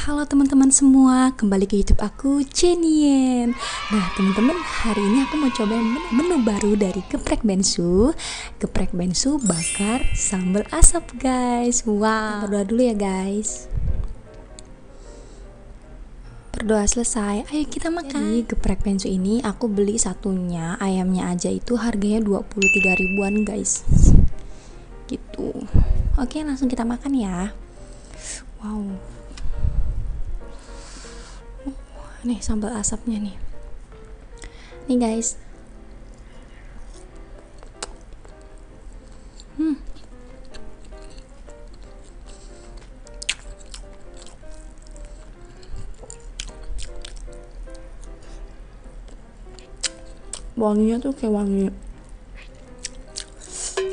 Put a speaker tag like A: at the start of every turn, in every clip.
A: Halo teman-teman semua, kembali ke YouTube aku, Cenien. Nah teman-teman, hari ini aku mau coba menu baru dari geprek bensu. Geprek bensu bakar sambal asap guys. Wow, berdoa dulu ya guys. Berdoa selesai, ayo kita makan. Jadi geprek bensu ini aku beli satunya, ayamnya aja itu harganya 23 ribuan guys. Gitu. Oke, langsung kita makan ya. Wow. Nih sambal asapnya nih guys. Wanginya tuh kayak wangi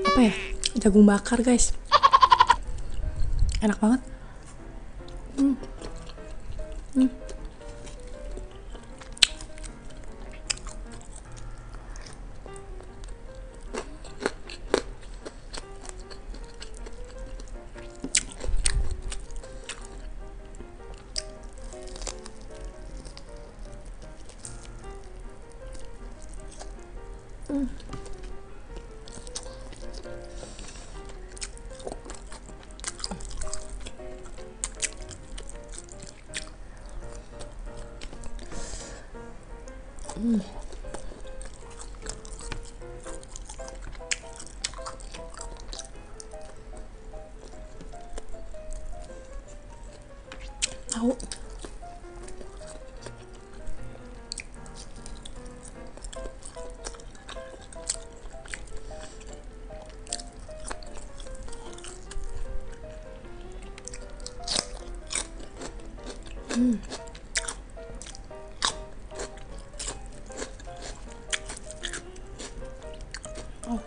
A: apa ya, jagung bakar guys, enak banget. Tahu oh.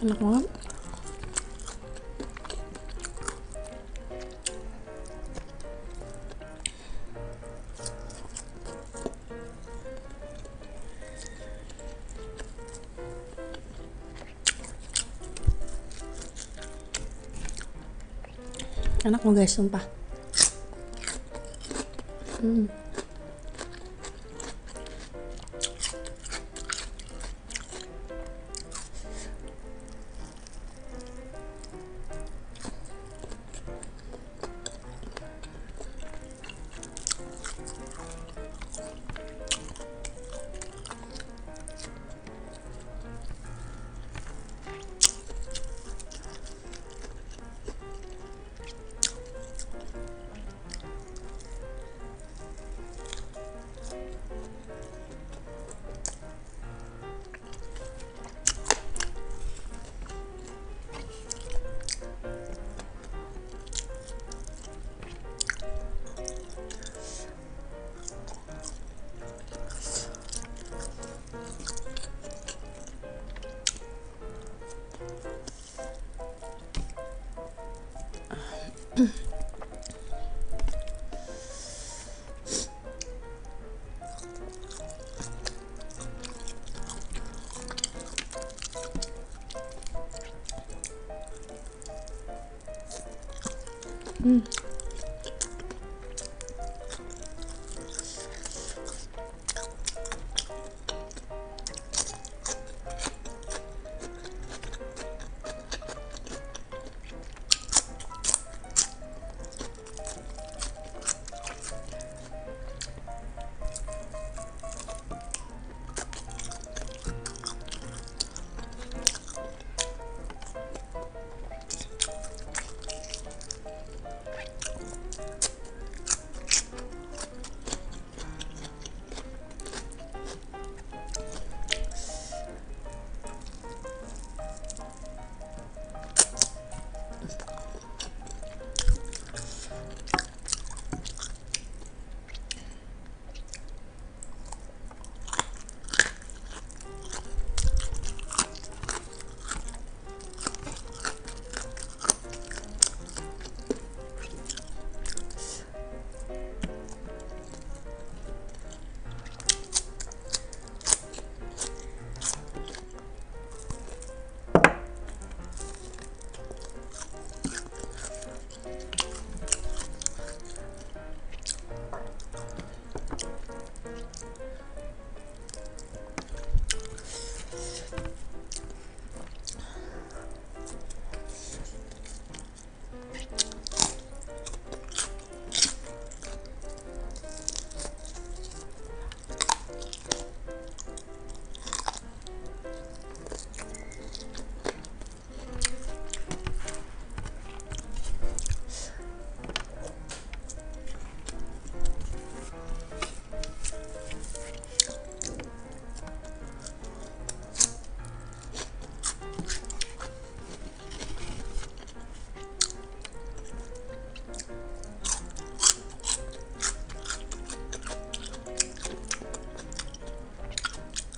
A: Enak banget. Enak loh guys, sumpah.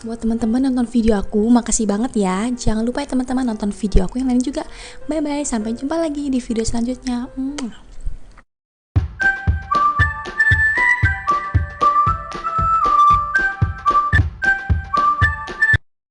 A: Buat teman-teman nonton video aku, makasih banget ya. Jangan lupa ya teman-teman nonton video aku yang lain juga. Bye bye, sampai jumpa lagi di video selanjutnya.